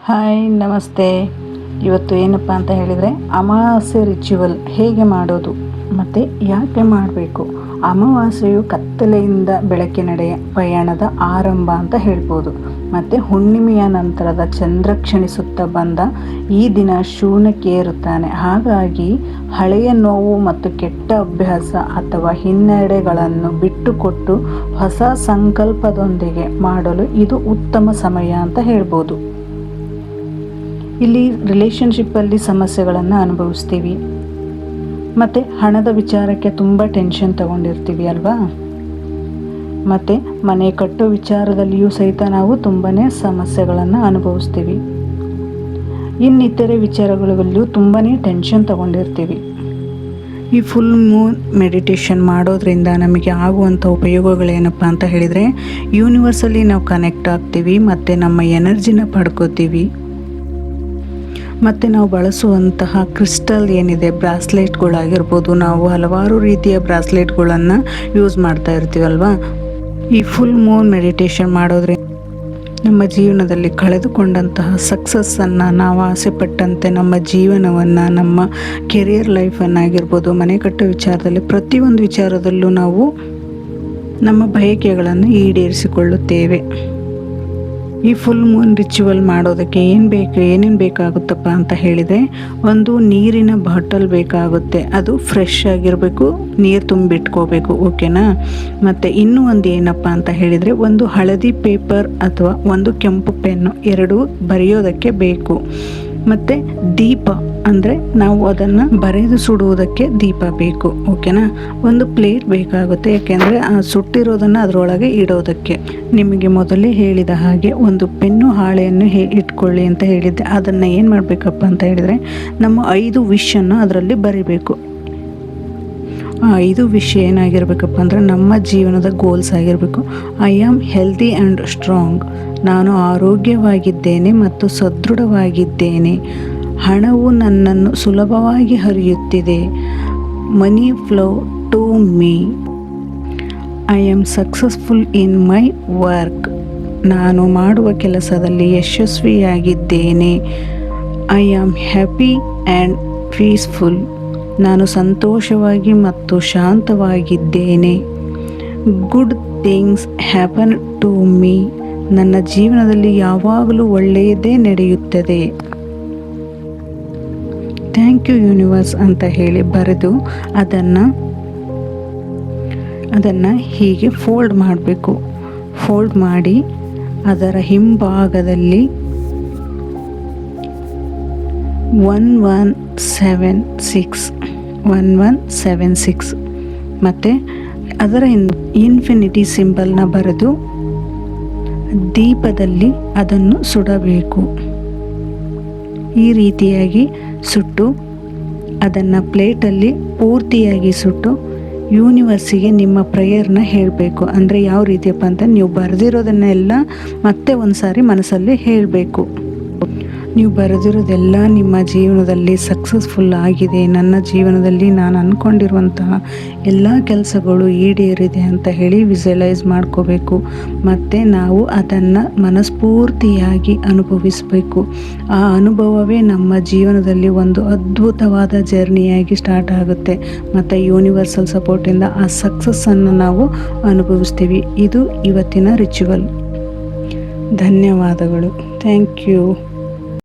Hi ನಮಸ್ತೆ. ಇವತ್ತು ಏನಪ್ಪ ಅಂತ ಹೇಳಿದರೆ ಅಮಾವಾಸ್ಯೆ ರಿಚುವಲ್ ಹೇಗೆ ಮಾಡೋದು ಮತ್ತು ಯಾಕೆ ಮಾಡಬೇಕು. ಅಮಾವಾಸ್ಯೆಯು ಕತ್ತಲೆಯಿಂದ ಬೆಳಕಿನೆಡೆಯ ಪಯಣದ ಆರಂಭ ಅಂತ ಹೇಳ್ಬೋದು. ಮತ್ತು ಹುಣ್ಣಿಮೆಯ ನಂತರದ ಚಂದ್ರ ಕ್ಷಣಿಸುತ್ತಾ ಬಂದ ಈ ದಿನ ಶೂನ್ಯಕ್ಕೇರುತ್ತಾನೆ. ಹಾಗಾಗಿ ಹಳೆಯ ನೋವು ಮತ್ತು ಕೆಟ್ಟ ಅಭ್ಯಾಸ ಅಥವಾ ಹಿನ್ನಡೆಗಳನ್ನು ಬಿಟ್ಟುಕೊಟ್ಟು ಹೊಸ ಸಂಕಲ್ಪದೊಂದಿಗೆ ಮಾಡಲು ಇದು ಉತ್ತಮ ಸಮಯ ಅಂತ ಹೇಳ್ಬೋದು. ಇಲ್ಲಿ ರಿಲೇಷನ್ಶಿಪ್ಪಲ್ಲಿ ಸಮಸ್ಯೆಗಳನ್ನು ಅನುಭವಿಸ್ತೀವಿ ಮತ್ತು ಹಣದ ವಿಚಾರಕ್ಕೆ ತುಂಬ ಟೆನ್ಷನ್ ತಗೊಂಡಿರ್ತೀವಿ ಅಲ್ವಾ. ಮತ್ತು ಮನೆ ಕಟ್ಟೋ ವಿಚಾರದಲ್ಲಿಯೂ ಸಹಿತ ನಾವು ತುಂಬಾ ಸಮಸ್ಯೆಗಳನ್ನು ಅನುಭವಿಸ್ತೀವಿ. ಇನ್ನಿತರೆ ವಿಚಾರಗಳಲ್ಲೂ ತುಂಬಾ ಟೆನ್ಷನ್ ತಗೊಂಡಿರ್ತೀವಿ. ಈ ಫುಲ್ ಮೂನ್ ಮೆಡಿಟೇಷನ್ ಮಾಡೋದ್ರಿಂದ ನಮಗೆ ಆಗುವಂಥ ಉಪಯೋಗಗಳೇನಪ್ಪ ಅಂತ ಹೇಳಿದರೆ, ಯೂನಿವರ್ಸಲ್ಲಿ ನಾವು ಕನೆಕ್ಟ್ ಆಗ್ತೀವಿ ಮತ್ತು ನಮ್ಮ ಎನರ್ಜಿನ ಪಡ್ಕೋತೀವಿ. ಮತ್ತು ನಾವು ಬಳಸುವಂತಹ ಕ್ರಿಸ್ಟಲ್ ಏನಿದೆ, ಬ್ರಾಸ್ಲೆಟ್ಗಳಾಗಿರ್ಬೋದು, ನಾವು ಹಲವಾರು ರೀತಿಯ ಬ್ರಾಸ್ಲೆಟ್ಗಳನ್ನು ಯೂಸ್ ಮಾಡ್ತಾ ಇರ್ತೀವಲ್ವ. ಈ ಫುಲ್ ಮೂನ್ ಮೆಡಿಟೇಷನ್ ಮಾಡೋದ್ರಿಂದ ನಮ್ಮ ಜೀವನದಲ್ಲಿ ಕಳೆದುಕೊಂಡಂತಹ ಸಕ್ಸಸ್ಸನ್ನು, ನಾವು ಆಸೆಪಟ್ಟಂತೆ ನಮ್ಮ ಜೀವನವನ್ನು, ನಮ್ಮ ಕೆರಿಯರ್ ಲೈಫನ್ನಾಗಿರ್ಬೋದು, ಮನೆ ಕಟ್ಟೋ ವಿಚಾರದಲ್ಲಿ ಪ್ರತಿಯೊಂದು ವಿಚಾರದಲ್ಲೂ ನಾವು ನಮ್ಮ ಬಯಕೆಗಳನ್ನು ಈಡೇರಿಸಿಕೊಳ್ಳುತ್ತೇವೆ. ಈ ಫುಲ್ ಮೂನ್ ರಿಚುವಲ್ ಮಾಡೋದಕ್ಕೆ ಏನೇನು ಬೇಕಾಗುತ್ತಪ್ಪ ಅಂತ ಹೇಳಿದರೆ, ಒಂದು ನೀರಿನ ಬಾಟಲ್ ಬೇಕಾಗುತ್ತೆ. ಅದು ಫ್ರೆಶ್ ಆಗಿರಬೇಕು, ನೀರು ತುಂಬಿಟ್ಕೋಬೇಕು, ಓಕೆನಾ. ಮತ್ತು ಇನ್ನೂ ಒಂದು ಏನಪ್ಪ ಅಂತ ಹೇಳಿದರೆ, ಒಂದು ಹಳದಿ ಪೇಪರ್ ಅಥವಾ ಒಂದು ಕೆಂಪು ಪೆನ್ನು, ಎರಡೂ ಬರೆಯೋದಕ್ಕೆ ಬೇಕು. ಮತ್ತು ದೀಪ, ಅಂದರೆ ನಾವು ಅದನ್ನು ಬರೆದು ಸುಡುವುದಕ್ಕೆ ದೀಪ ಬೇಕು, ಓಕೆನಾ. ಒಂದು ಪ್ಲೇಟ್ ಬೇಕಾಗುತ್ತೆ, ಯಾಕೆಂದರೆ ಆ ಸುಟ್ಟಿರೋದನ್ನು ಅದರೊಳಗೆ ಇಡೋದಕ್ಕೆ. ನಿಮಗೆ ಮೊದಲೇ ಹೇಳಿದ ಹಾಗೆ ಒಂದು ಪೆನ್ನು ಹಾಳೆಯನ್ನು ಇಟ್ಕೊಳ್ಳಿ ಅಂತ ಹೇಳಿದ್ದೆ. ಅದನ್ನು ಏನು ಮಾಡಬೇಕಪ್ಪ ಅಂತ ಹೇಳಿದರೆ, ನಮ್ಮ 5 ವಿಷನ್ನು ಅದರಲ್ಲಿ ಬರಿಬೇಕು. ಆ 5 ವಿಷಯ ಏನಾಗಿರಬೇಕಪ್ಪ ಅಂದರೆ, ನಮ್ಮ ಜೀವನದ ಗೋಲ್ಸ್ ಆಗಿರಬೇಕು. I am healthy and strong, ನಾನು ಆರೋಗ್ಯವಾಗಿದ್ದೇನೆ ಮತ್ತು ಸದೃಢವಾಗಿದ್ದೇನೆ. ಹಣವು ನನ್ನನ್ನು ಸುಲಭವಾಗಿ ಹರಿಯುತ್ತಿದೆ. Money flow to me. I am successful in my work, ನಾನು ಮಾಡುವ ಕೆಲಸದಲ್ಲಿ ಯಶಸ್ವಿಯಾಗಿದ್ದೇನೆ. I am happy and peaceful, ನಾನು ಸಂತೋಷವಾಗಿ ಮತ್ತು ಶಾಂತವಾಗಿದ್ದೇನೆ. Good things happen to me, ನನ್ನ ಜೀವನದಲ್ಲಿ ಯಾವಾಗಲೂ ಒಳ್ಳೆಯದೇ ನಡೆಯುತ್ತದೆ. ಥ್ಯಾಂಕ್ ಯು ಯೂನಿವರ್ಸ್ ಅಂತ ಹೇಳಿ ಬರೆದು ಅದನ್ನು ಹೀಗೆ ಫೋಲ್ಡ್ ಮಾಡಬೇಕು. ಫೋಲ್ಡ್ ಮಾಡಿ ಅದರ ಹಿಂಭಾಗದಲ್ಲಿ 1176 ಮತ್ತು ಅದರ ಇನ್ಫಿನಿಟಿ ಸಿಂಬಲ್ನ ಬರೆದು ದೀಪದಲ್ಲಿ ಅದನ್ನು ಸುಡಬೇಕು. ಈ ರೀತಿಯಾಗಿ ಸುಟ್ಟು ಅದನ್ನು ಪ್ಲೇಟಲ್ಲಿ ಪೂರ್ತಿಯಾಗಿ ಸುಟ್ಟು ಯೂನಿವರ್ಸಿಗೆ ನಿಮ್ಮ ಪ್ರೇಯರ್ನ ಹೇಳಬೇಕು. ಅಂದರೆ ಯಾವ ರೀತಿಯಪ್ಪ ಅಂತ, ನೀವು ಬರೆದಿರೋದನ್ನೆಲ್ಲ ಮತ್ತೆ ಒಂದು ಸಾರಿ ಮನಸ್ಸಲ್ಲಿ ಹೇಳಬೇಕು. ನೀವು ಬರೆದಿರೋದೆಲ್ಲ ನಿಮ್ಮ ಜೀವನದಲ್ಲಿ ಸಕ್ಸಸ್ಫುಲ್ ಆಗಿದೆ, ನನ್ನ ಜೀವನದಲ್ಲಿ ನಾನು ಅಂದ್ಕೊಂಡಿರುವಂತಹ ಎಲ್ಲ ಕೆಲಸಗಳು ಈಡೇರಿದೆ ಅಂತ ಹೇಳಿ ವಿಜುವಲೈಸ್ ಮಾಡ್ಕೋಬೇಕು. ಮತ್ತು ನಾವು ಅದನ್ನು ಮನಸ್ಫೂರ್ತಿಯಾಗಿ ಅನುಭವಿಸಬೇಕು. ಆ ಅನುಭವವೇ ನಮ್ಮ ಜೀವನದಲ್ಲಿ ಒಂದು ಅದ್ಭುತವಾದ ಜರ್ನಿಯಾಗಿ ಸ್ಟಾರ್ಟ್ ಆಗುತ್ತೆ. ಮತ್ತು ಯೂನಿವರ್ಸಲ್ ಸಪೋರ್ಟಿಂದ ಆ ಸಕ್ಸಸ್ಸನ್ನು ನಾವು ಅನುಭವಿಸ್ತೀವಿ. ಇದು ಇವತ್ತಿನ ರಿಚುವಲ್. ಧನ್ಯವಾದಗಳು. Thank you.